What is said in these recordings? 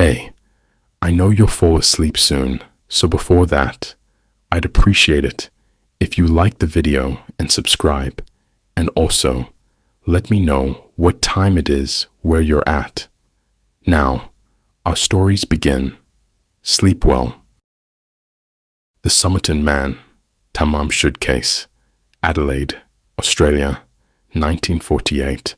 Hey, I know you'll fall asleep soon, so before that, I'd appreciate it if you like the video and subscribe, and also let me know what time it is where you're at. Now, our stories begin. Sleep well. The Somerton Man, Tamam Shud case, Adelaide, Australia, 1948.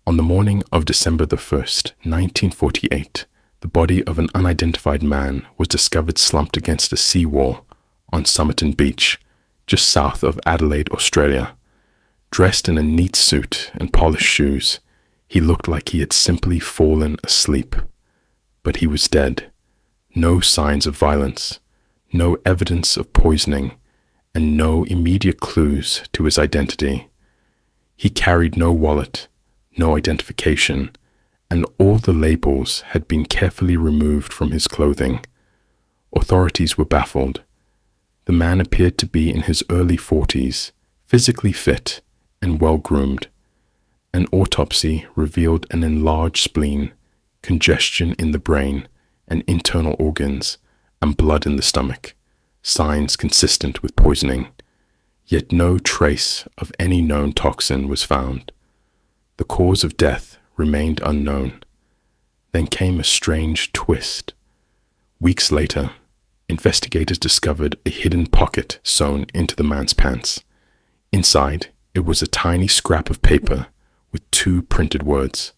On the morning of December the 1st, 1948, the body of an unidentified man was discovered slumped against a seawall on Somerton Beach, just south of Adelaide, Australia. Dressed in a neat suit and polished shoes, he looked like he had simply fallen asleep. But he was dead. No signs of violence, no evidence of poisoning, and no immediate clues to his identity. He carried no wallet, no identification, and all the labels had been carefully removed from his clothing. Authorities were baffled. The man appeared to be in his early 40s, physically fit and well-groomed. An autopsy revealed an enlarged spleen, congestion in the brain and internal organs, and blood in the stomach, signs consistent with poisoning. Yet no trace of any known toxin was found. The cause of death remained unknown. Then came a strange twist. Weeks later, investigators discovered a hidden pocket sewn into the man's pants. Inside, it was a tiny scrap of paper with two printed words,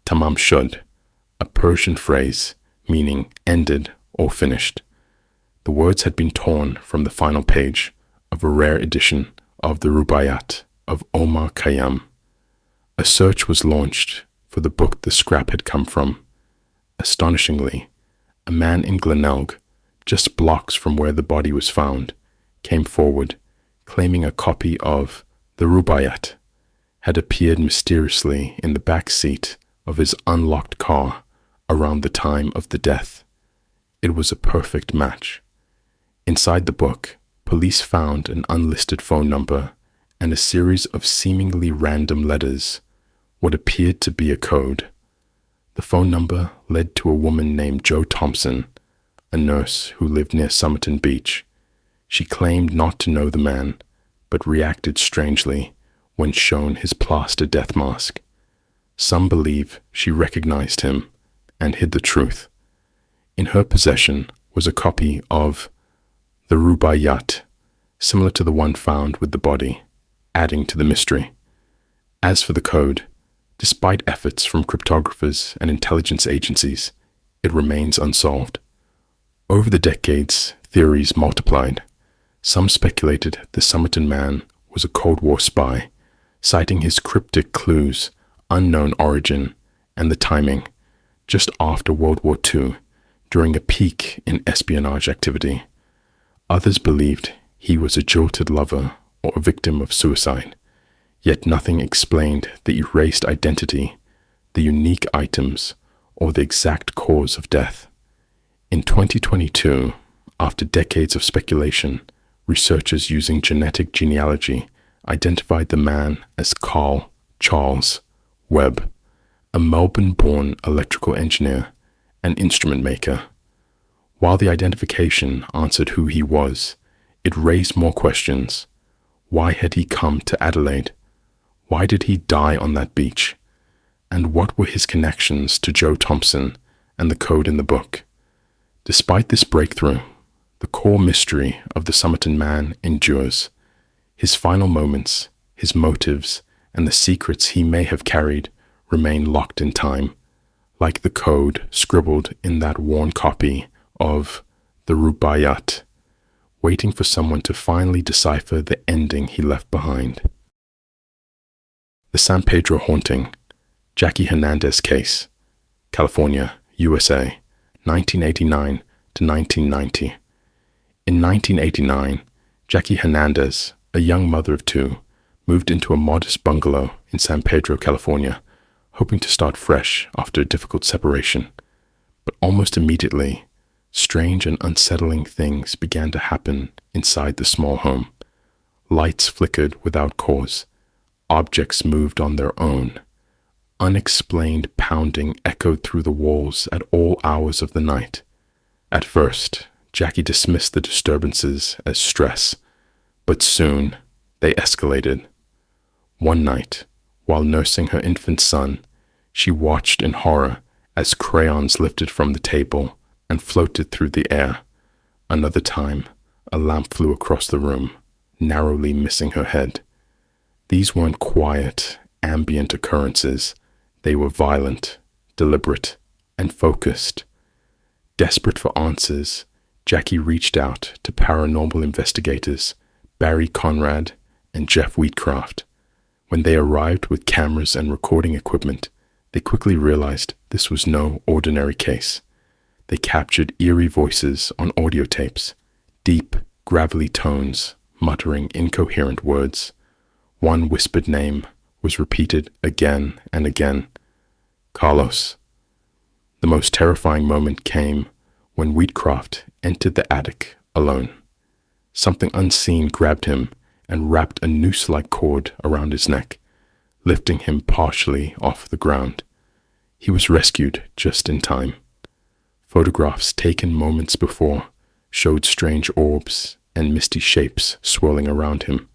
Tamam Shud, a Persian phrase meaning ended or finished. The words had been torn from the final page of a rare edition of the Rubaiyat of Omar Khayyam. A search was launched for the book the scrap had come from. Astonishingly, a man in Glenelg, just blocks from where the body was found, came forward, claiming a copy of the Rubaiyat had appeared mysteriously in the back seat of his unlocked car around the time of the death. It was a perfect match. Inside the book, police found an unlisted phone number and a series of seemingly random letters, what appeared to be a code. The phone number led to a woman named Jo Thompson, a nurse who lived near Somerton Beach. She claimed not to know the man, but reacted strangely when shown his plaster death mask. Some believe she recognized him and hid the truth. In her possession was a copy of the Rubaiyat, similar to the one found with the body, adding to the mystery. As for the code, despite efforts from cryptographers and intelligence agencies, it remains unsolved. Over the decades, theories multiplied. Some speculated the Somerton Man was a Cold War spy, citing his cryptic clues, unknown origin, and the timing, just after World War II, during a peak in espionage activity. Others believed he was a jilted lover or a victim of suicide, yet nothing explained the erased identity, the unique items, or the exact cause of death. In 2022, after decades of speculation, researchers using genetic genealogy identified the man as Carl Charles Webb, a Melbourne-born electrical engineer and instrument maker. While the identification answered who he was, it raised more questions. Why had he come to Adelaide? Why did he die on that beach? And what were his connections to Jo Thompson and the code in the book? Despite this breakthrough, the core mystery of the Somerton Man endures. His final moments, his motives, and the secrets he may have carried remain locked in time, like the code scribbled in that worn copy of the Rubaiyat, waiting for someone to finally decipher the ending he left behind. The San Pedro Haunting, Jackie Hernandez case, California, USA, 1989 to 1990. In 1989, Jackie Hernandez, a young mother of two, moved into a modest bungalow in San Pedro, California, hoping to start fresh after a difficult separation. But almost immediately, strange and unsettling things began to happen inside the small home. Lights flickered without cause. Objects moved on their own. Unexplained pounding echoed through the walls at all hours of the night. At first, Jackie dismissed the disturbances as stress, but soon they escalated. One night, while nursing her infant son, she watched in horror as crayons lifted from the table and floated through the air. Another time, a lamp flew across the room, narrowly missing her head. These weren't quiet, ambient occurrences. They were violent, deliberate, and focused. Desperate for answers, Jackie reached out to paranormal investigators Barry Conrad and Jeff Wheatcraft. When they arrived with cameras and recording equipment, they quickly realized this was no ordinary case. They captured eerie voices on audio tapes, deep, gravelly tones muttering incoherent words. One whispered name was repeated again and again: Carlos. The most terrifying moment came when Wheatcraft entered the attic alone. Something unseen grabbed him and wrapped a noose-like cord around his neck, lifting him partially off the ground. He was rescued just in time. Photographs taken moments before showed strange orbs and misty shapes swirling around him.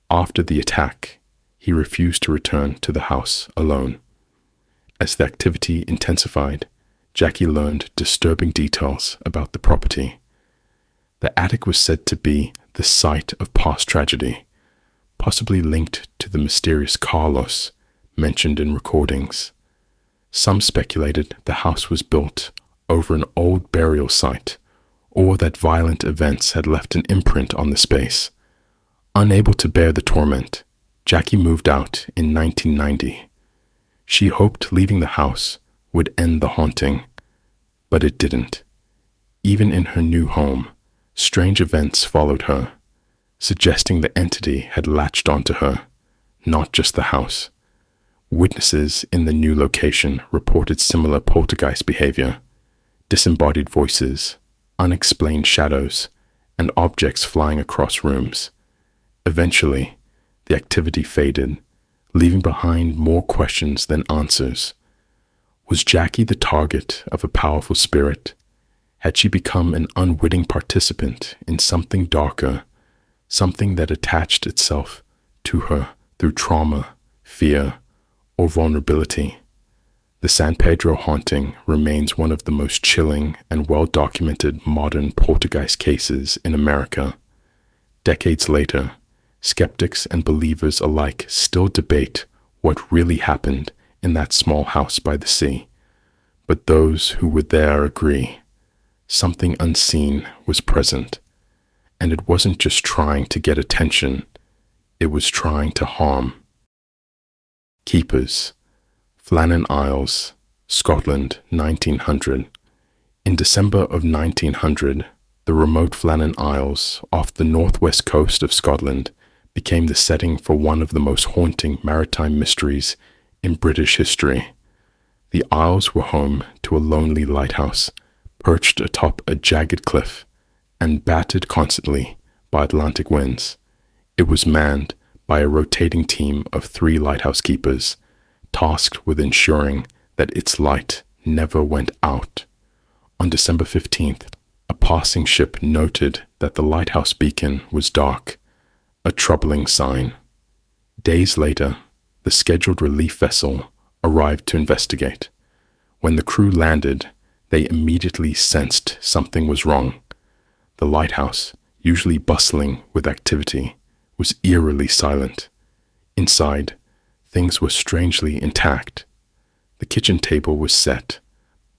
After the attack, he refused to return to the house alone. As the activity intensified, Jackie learned disturbing details about the property. The attic was said to be the site of past tragedy, possibly linked to the mysterious Carlos mentioned in recordings. Some speculated the house was built over an old burial site, or that violent events had left an imprint on the space. Unable to bear the torment, Jackie moved out in 1990. She hoped leaving the house would end the haunting, but it didn't. Even in her new home, strange events followed her, suggesting the entity had latched onto her, not just the house. Witnesses in the new location reported similar poltergeist behavior: disembodied voices, unexplained shadows, and objects flying across rooms. Eventually, the activity faded, leaving behind more questions than answers. Was Jackie the target of a powerful spirit? Had she become an unwitting participant in something darker, something that attached itself to her through trauma, fear, or vulnerability? The San Pedro haunting remains one of the most chilling and well-documented modern poltergeist cases in America. Decades later, skeptics and believers alike still debate what really happened in that small house by the sea. But those who were there agree. Something unseen was present, and it wasn't just trying to get attention, it was trying to harm. Keepers, Flannan Isles, Scotland, 1900. In December of 1900, the remote Flannan Isles off the northwest coast of Scotland became the setting for one of the most haunting maritime mysteries in British history. The Isles were home to a lonely lighthouse, perched atop a jagged cliff and battered constantly by Atlantic winds. It was manned by a rotating team of 3 lighthouse keepers, tasked with ensuring that its light never went out. On December 15th, a passing ship noted that the lighthouse beacon was dark, a troubling sign. Days later, the scheduled relief vessel arrived to investigate. When the crew landed, they immediately sensed something was wrong. The lighthouse, usually bustling with activity, was eerily silent. Inside, things were strangely intact. The kitchen table was set,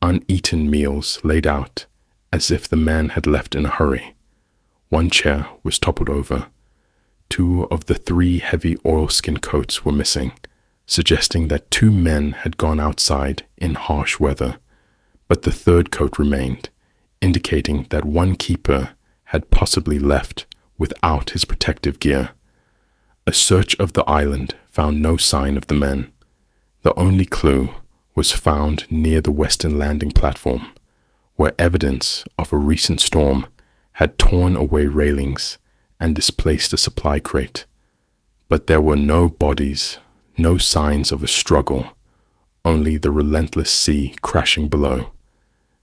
uneaten meals laid out, as if the man had left in a hurry. One chair was toppled over. 2 of the 3 heavy oilskin coats were missing, suggesting that 2 men had gone outside in harsh weather. But the 3rd coat remained, indicating that one keeper had possibly left without his protective gear. A search of the island found no sign of the men. The only clue was found near the western landing platform, where evidence of a recent storm had torn away railings and displaced a supply crate. But there were no bodies, no signs of a struggle, only the relentless sea crashing below.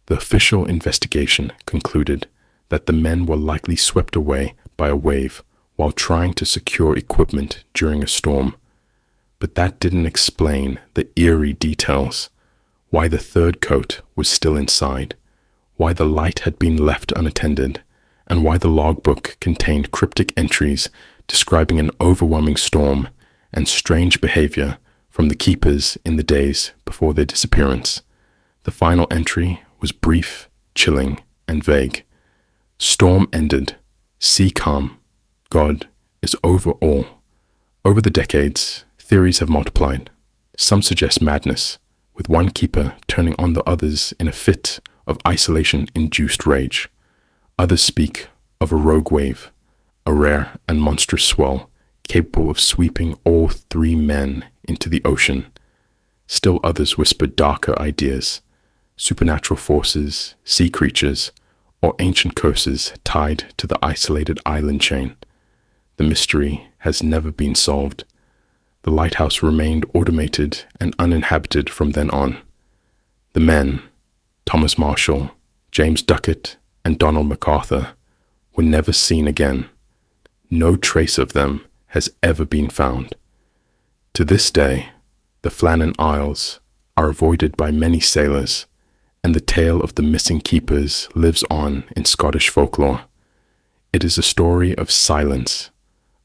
The official investigation concluded that the men were likely swept away by a wave while trying to secure equipment during a storm. But that didn't explain the eerie details: why the third coat was still inside, why the light had been left unattended, and why the logbook contained cryptic entries describing an overwhelming storm and strange behavior from the keepers in the days before their disappearance. The final entry was brief, chilling, and vague. Storm ended. Sea calm. God is over all. Over the decades, theories have multiplied. Some suggest madness, with one keeper turning on the others in a fit of isolation-induced rage. Others speak of a rogue wave, a rare and monstrous swell capable of sweeping all three men into the ocean. Still others whisper darker ideas: supernatural forces, sea creatures, or ancient curses tied to the isolated island chain. The mystery has never been solved. The lighthouse remained automated and uninhabited from then on. The men, Thomas Marshall, James Duckett, and Donald MacArthur, were never seen again. No trace of them has ever been found. To this day, the Flannan Isles are avoided by many sailors, and the tale of the missing keepers lives on in Scottish folklore. It is a story of silence,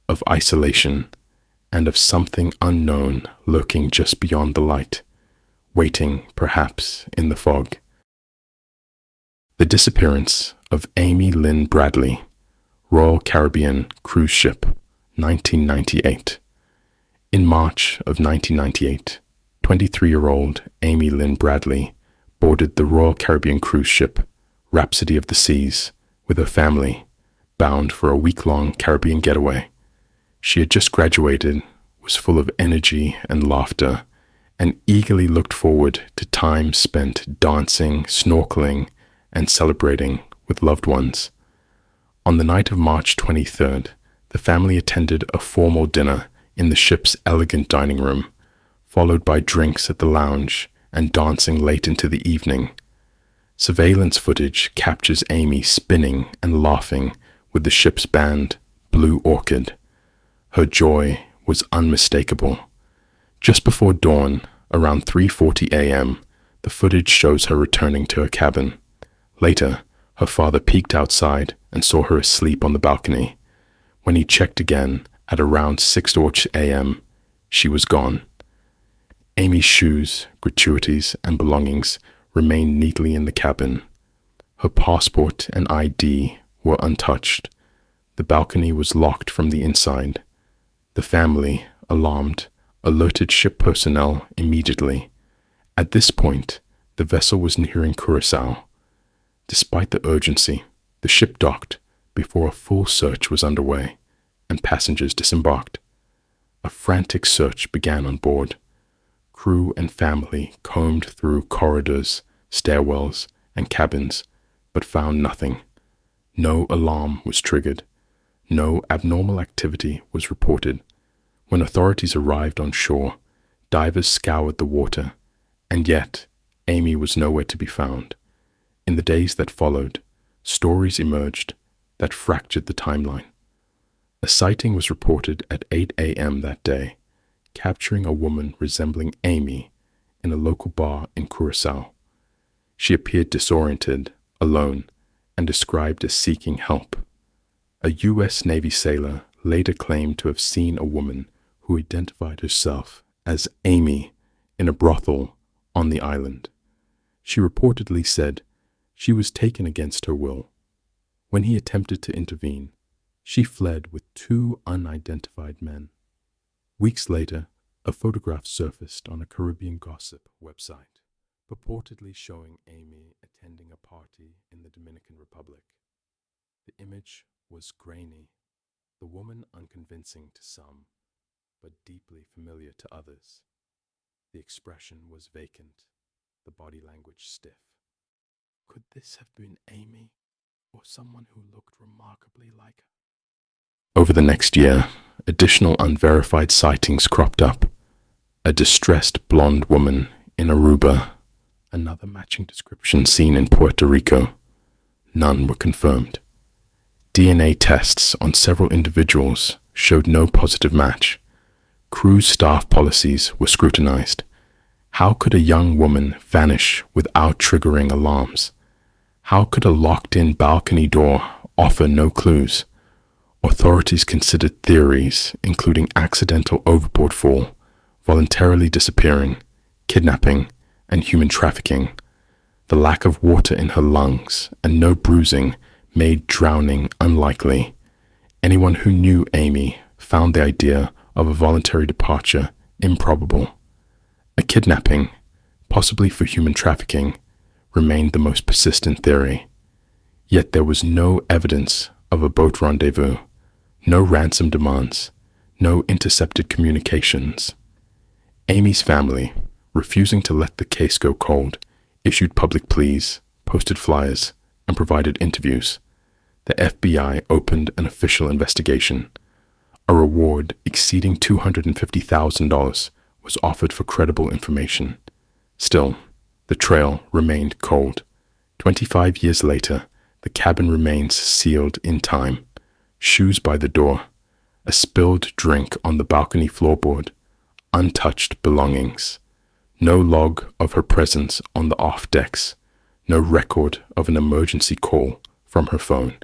of isolation, and of something unknown lurking just beyond the light, waiting perhaps in the fog. The disappearance of Amy Lynn Bradley, Royal Caribbean cruise ship, 1998. In March of 1998, 23-year-old Amy Lynn Bradley boarded the Royal Caribbean cruise ship, Rhapsody of the Seas, with her family, bound for a week-long Caribbean getaway. She had just graduated, was full of energy and laughter, and eagerly looked forward to time spent dancing, snorkeling, and celebrating with loved ones. On the night of March 23rd, the family attended a formal dinner in the ship's elegant dining room, followed by drinks at the lounge and dancing late into the evening. Surveillance footage captures Amy spinning and laughing with the ship's band, Blue Orchid. Her joy was unmistakable. Just before dawn, around 3:40 a.m., the footage shows her returning to her cabin. Later, her father peeked outside and saw her asleep on the balcony. When he checked again at around 6:00 a.m., she was gone. Amy's shoes, gratuities, and belongings remained neatly in the cabin. Her passport and ID were untouched. The balcony was locked from the inside. The family, alarmed, alerted ship personnel immediately. At this point, the vessel was nearing Curacao. Despite the urgency, the ship docked before a full search was underway, and passengers disembarked. A frantic search began on board. Crew and family combed through corridors, stairwells, and cabins, but found nothing. No alarm was triggered. No abnormal activity was reported. When authorities arrived on shore, divers scoured the water, and yet Amy was nowhere to be found. In the days that followed, stories emerged that fractured the timeline. A sighting was reported at 8 a.m. that day, capturing a woman resembling Amy in a local bar in Curacao. She appeared disoriented, alone, and described as seeking help. A U.S. Navy sailor later claimed to have seen a woman who identified herself as Amy in a brothel on the island. She reportedly said she was taken against her will. When he attempted to intervene, she fled with two unidentified men. Weeks later, a photograph surfaced on a Caribbean gossip website, purportedly showing Amy attending a party in the Dominican Republic. The image was grainy, the woman unconvincing to some, but deeply familiar to others. The expression was vacant, the body language stiff. Could this have been Amy, or someone who looked remarkably like her? Over the next year, additional unverified sightings cropped up. A distressed blonde woman in Aruba, another matching description seen in Puerto Rico. None were confirmed. DNA tests on several individuals showed no positive match. Cruise staff policies were scrutinized. How could a young woman vanish without triggering alarms? How could a locked-in balcony door offer no clues? Authorities considered theories including accidental overboard fall, voluntarily disappearing, kidnapping, and human trafficking. The lack of water in her lungs and no bruising made drowning unlikely. Anyone who knew Amy found the idea of a voluntary departure improbable. A kidnapping, possibly for human trafficking, remained the most persistent theory. Yet there was no evidence of a boat rendezvous, no ransom demands, no intercepted communications. Amy's family, refusing to let the case go cold, issued public pleas, posted flyers, and provided interviews. The FBI opened an official investigation. A reward exceeding $250,000 was offered for credible information. Still, the trail remained cold. 25 years later, the cabin remains sealed in time. Shoes by the door, a spilled drink on the balcony floorboard, untouched belongings. No log of her presence on the off decks, no record of an emergency call from her phone.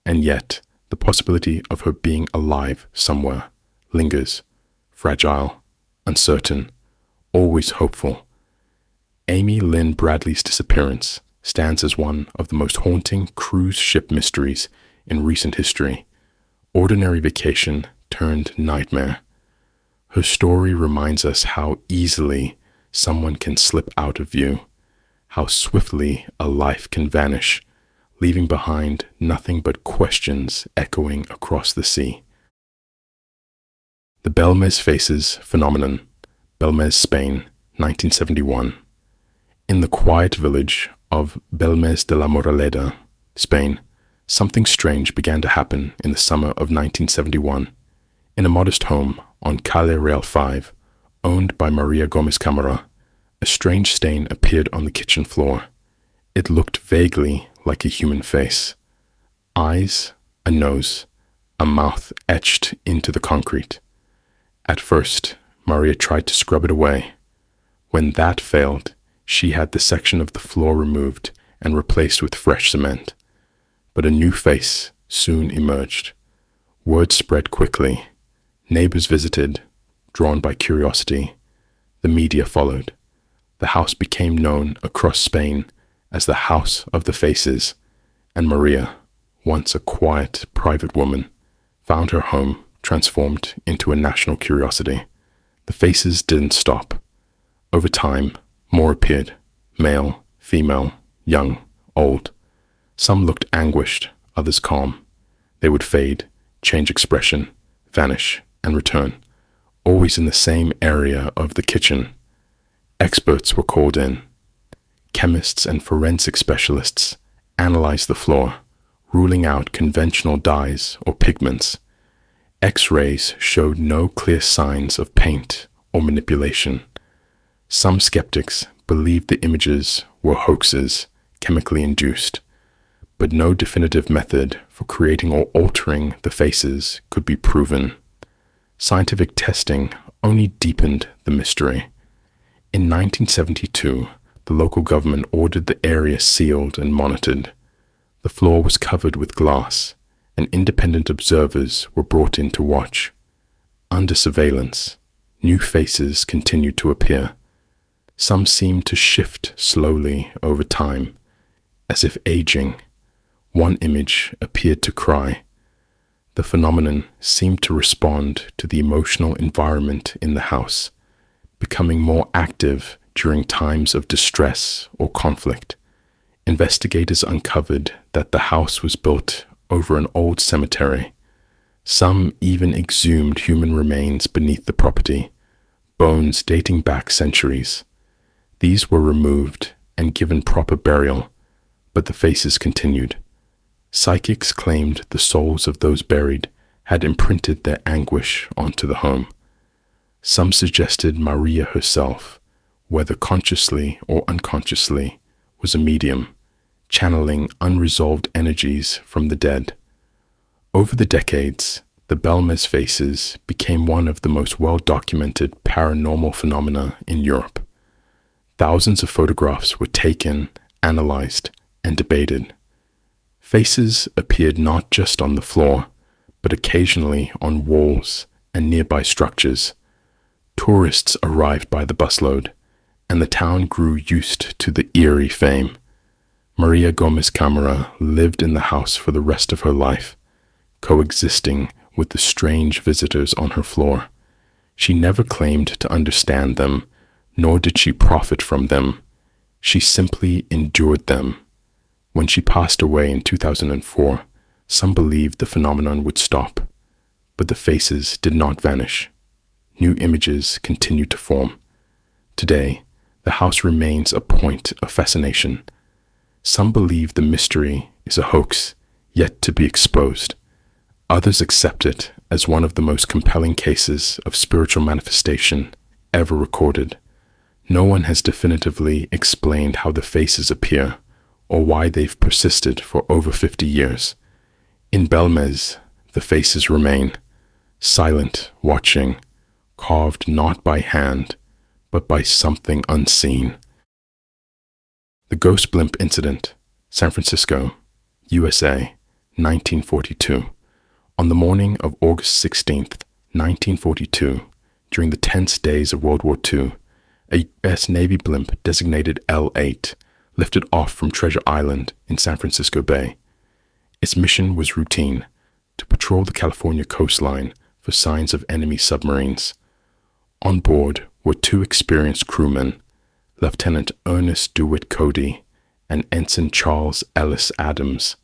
And yet, the possibility of her being alive somewhere lingers, fragile, uncertain, always hopeful. Amy Lynn Bradley's disappearance stands as one of the most haunting cruise ship mysteries in recent history. Ordinary vacation turned nightmare. Her story reminds us how easily someone can slip out of view, how swiftly a life can vanish, leaving behind nothing but questions echoing across the sea. The Belmez Faces Phenomenon, Belmez, Spain, 1971. In the quiet village of Belmez de la Moraleda, Spain, something strange began to happen in the summer of 1971. In a modest home on Calle Real 5, owned by Maria Gomez Camara, a strange stain appeared on the kitchen floor. It looked vaguely like a human face. Eyes, a nose, a mouth etched into the concrete. At first, Maria tried to scrub it away. When that failed, she had the section of the floor removed and replaced with fresh cement. But a new face soon emerged. Word spread quickly. Neighbors visited, drawn by curiosity. The media followed. The house became known across Spain as the House of the Faces, and Maria, once a quiet, private woman, found her home transformed into a national curiosity. The faces didn't stop. Over time, more appeared, male, female, young, old. Some looked anguished, others calm. They would fade, change expression, vanish, and return, always in the same area of the kitchen. Experts were called in. Chemists and forensic specialists analyzed the floor, ruling out conventional dyes or pigments. X-rays showed no clear signs of paint or manipulation. Some skeptics believed the images were hoaxes, chemically induced, but no definitive method for creating or altering the faces could be proven. Scientific testing only deepened the mystery. In 1972, the local government ordered the area sealed and monitored. The floor was covered with glass, and independent observers were brought in to watch. Under surveillance, new faces continued to appear. Some seemed to shift slowly over time, as if aging. One image appeared to cry. The phenomenon seemed to respond to the emotional environment in the house, becoming more active during times of distress or conflict. Investigators uncovered that the house was built over an old cemetery. Some even exhumed human remains beneath the property, bones dating back centuries. These were removed and given proper burial, but the faces continued. Psychics claimed the souls of those buried had imprinted their anguish onto the home. Some suggested Maria herself, whether consciously or unconsciously, was a medium, channeling unresolved energies from the dead. Over the decades, the Belmez faces became one of the most well-documented paranormal phenomena in Europe. Thousands of photographs were taken, analyzed, and debated. Faces appeared not just on the floor, but occasionally on walls and nearby structures. Tourists arrived by the busload, and the town grew used to the eerie fame. Maria Gomez Camara lived in the house for the rest of her life, coexisting with the strange visitors on her floor. She never claimed to understand them, nor did she profit from them. She simply endured them. When she passed away in 2004, some believed the phenomenon would stop, but the faces did not vanish. New images continued to form. Today, the house remains a point of fascination. Some believe the mystery is a hoax, yet to be exposed. Others accept it as one of the most compelling cases of spiritual manifestation ever recorded. No one has definitively explained how the faces appear or why they've persisted for over 50 years. In Belmez, the faces remain, silent, watching, carved not by hand, but by something unseen. The Ghost Blimp Incident, San Francisco, USA, 1942. On the morning of August 16th, 1942, during the tense days of World War II, a U.S. Navy blimp designated L-8 lifted off from Treasure Island in San Francisco Bay. Its mission was routine, to patrol the California coastline for signs of enemy submarines. On board were two experienced crewmen, Lieutenant Ernest DeWitt Cody and Ensign Charles Ellis Adams.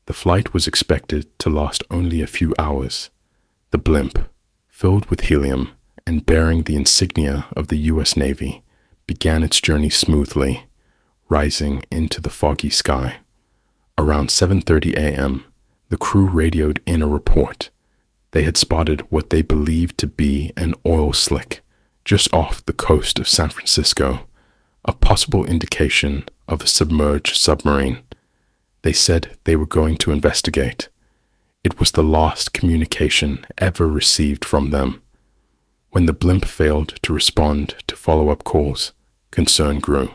The flight was expected to last only a few hours. The blimp, filled with helium and bearing the insignia of the U.S. Navy, began its journey smoothly, rising into the foggy sky. Around 7:30 a.m., the crew radioed in a report. They had spotted what they believed to be an oil slick just off the coast of San Francisco, a possible indication of a submerged submarine. They said they were going to investigate. It was the last communication ever received from them. When the blimp failed to respond to follow-up calls, concern grew.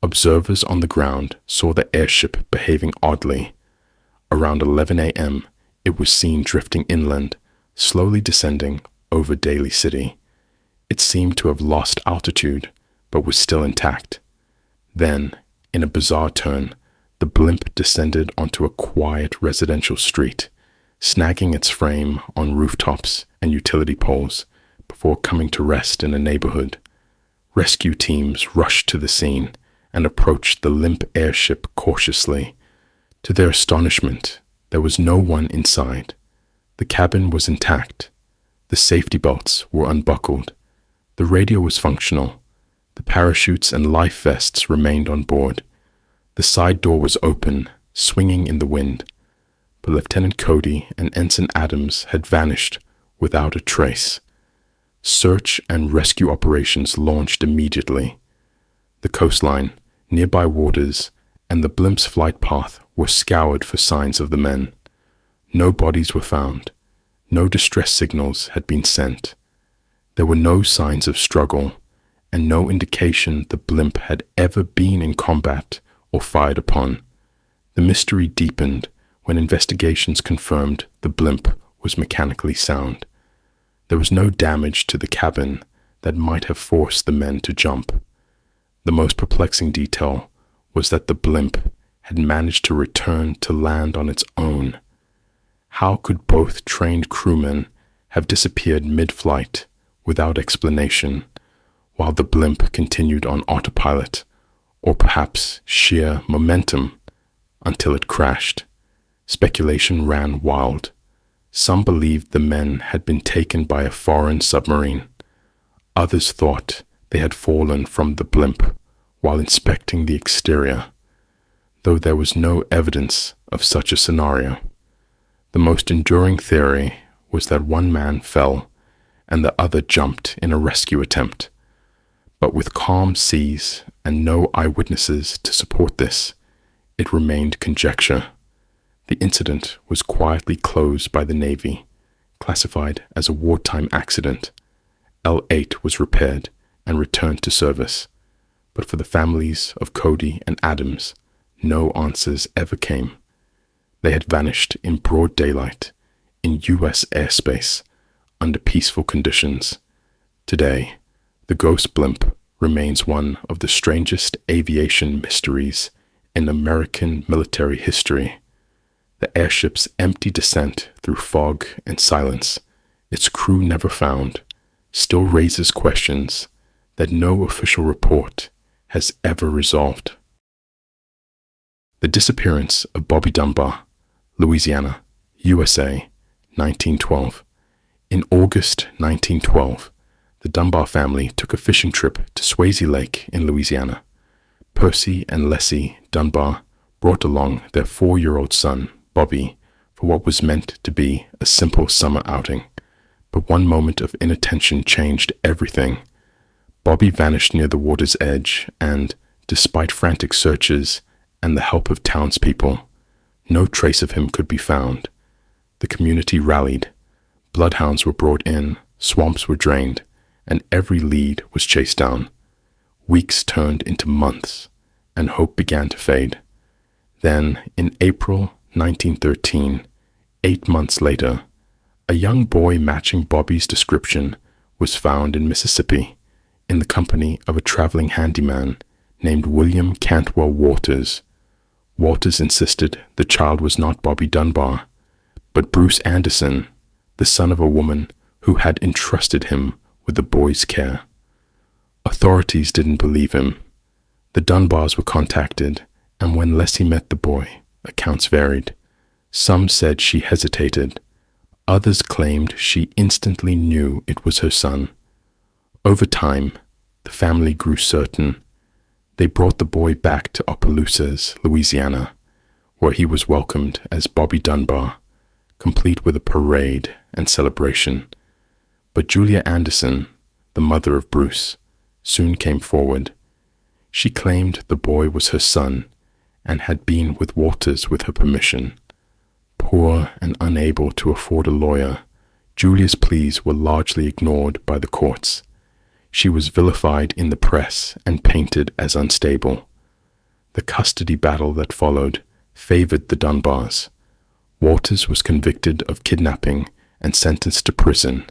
Observers on the ground saw the airship behaving oddly. Around 11 a.m., it was seen drifting inland, slowly descending over Daly City. It seemed to have lost altitude, but was still intact. Then, in a bizarre turn, the blimp descended onto a quiet residential street, snagging its frame on rooftops and utility poles before coming to rest in a neighborhood. Rescue teams rushed to the scene and approached the limp airship cautiously. To their astonishment, there was no one inside. The cabin was intact. The safety belts were unbuckled. The radio was functional. The parachutes and life vests remained on board. The side door was open, swinging in the wind. But Lieutenant Cody and Ensign Adams had vanished without a trace. Search and rescue operations launched immediately. The coastline, nearby waters, and the blimp's flight path were scoured for signs of the men. No bodies were found. No distress signals had been sent. There were no signs of struggle, and no indication the blimp had ever been in combat or fired upon. The mystery deepened when investigations confirmed the blimp was mechanically sound. There was no damage to the cabin that might have forced the men to jump. The most perplexing detail was that the blimp had managed to return to land on its own. How could both trained crewmen have disappeared mid-flight without explanation, while the blimp continued on autopilot, or perhaps sheer momentum, until it crashed? Speculation ran wild. Some believed the men had been taken by a foreign submarine. Others thought they had fallen from the blimp while inspecting the exterior, though there was no evidence of such a scenario. The most enduring theory was that one man fell and the other jumped in a rescue attempt. But with calm seas and no eyewitnesses to support this, it remained conjecture. The incident was quietly closed by the Navy, classified as a wartime accident. L8 was repaired and returned to service, but for the families of Cody and Adams, no answers ever came. They had vanished in broad daylight, in U.S. airspace, under peaceful conditions. Today, the ghost blimp remains one of the strangest aviation mysteries in American military history. The airship's empty descent through fog and silence, its crew never found, still raises questions that no official report has ever resolved. The disappearance of Bobby Dunbar, Louisiana, USA, 1912. In August 1912, the Dunbar family took a fishing trip to Swayze Lake in Louisiana. Percy and Leslie Dunbar brought along their 4-year-old son, Bobby, for what was meant to be a simple summer outing. But one moment of inattention changed everything. Bobby vanished near the water's edge, and, despite frantic searches and the help of townspeople, no trace of him could be found. The community rallied. Bloodhounds were brought in, swamps were drained, and every lead was chased down. Weeks turned into months, and hope began to fade. Then, in April 1913, 8 months later, a young boy matching Bobby's description was found in Mississippi, in the company of a traveling handyman named William Cantwell Waters. Waters insisted the child was not Bobby Dunbar, but Bruce Anderson, the son of a woman who had entrusted him with the boy's care. Authorities didn't believe him. The Dunbars were contacted, and when Leslie met the boy, accounts varied. Some said she hesitated. Others claimed she instantly knew it was her son. Over time, the family grew certain. They brought the boy back to Opelousas, Louisiana, where he was welcomed as Bobby Dunbar, complete with a parade and celebration. But Julia Anderson, the mother of Bruce, soon came forward. She claimed the boy was her son and had been with Waters with her permission. Poor and unable to afford a lawyer, Julia's pleas were largely ignored by the courts. She was vilified in the press and painted as unstable. The custody battle that followed favored the Dunbars. Waters was convicted of kidnapping and sentenced to prison,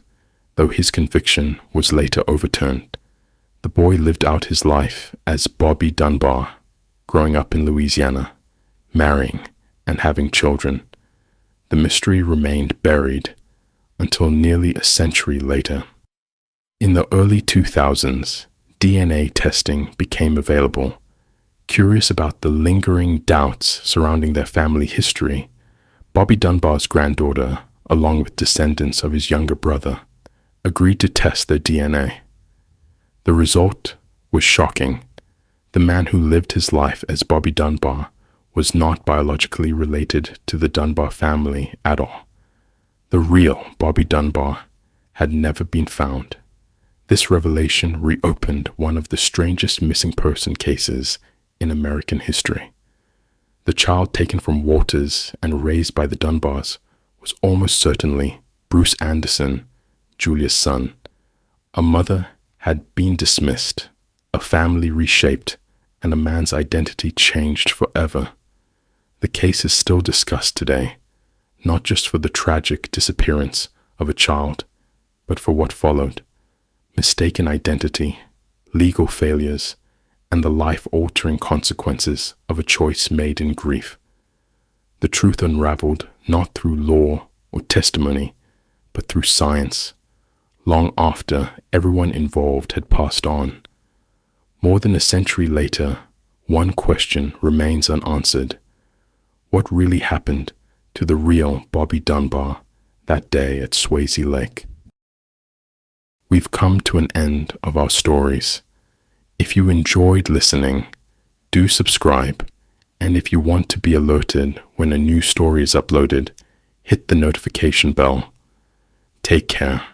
though his conviction was later overturned. The boy lived out his life as Bobby Dunbar, growing up in Louisiana, marrying and having children. The mystery remained buried until nearly a century later. In the early 2000s, DNA testing became available. Curious about the lingering doubts surrounding their family history, Bobby Dunbar's granddaughter, along with descendants of his younger brother, agreed to test their DNA. The result was shocking. The man who lived his life as Bobby Dunbar was not biologically related to the Dunbar family at all. The real Bobby Dunbar had never been found. This revelation reopened one of the strangest missing person cases in American history. The child taken from Waters and raised by the Dunbars was almost certainly Bruce Anderson, Julia's son. A mother had been dismissed, a family reshaped, and a man's identity changed forever. The case is still discussed today, not just for the tragic disappearance of a child, but for what followed: mistaken identity, legal failures, and the life-altering consequences of a choice made in grief. The truth unraveled not through law or testimony, but through science, long after everyone involved had passed on. More than a century later, one question remains unanswered. What really happened to the real Bobby Dunbar that day at Swayze Lake? We've come to an end of our stories. If you enjoyed listening, do subscribe, and if you want to be alerted when a new story is uploaded, hit the notification bell. Take care.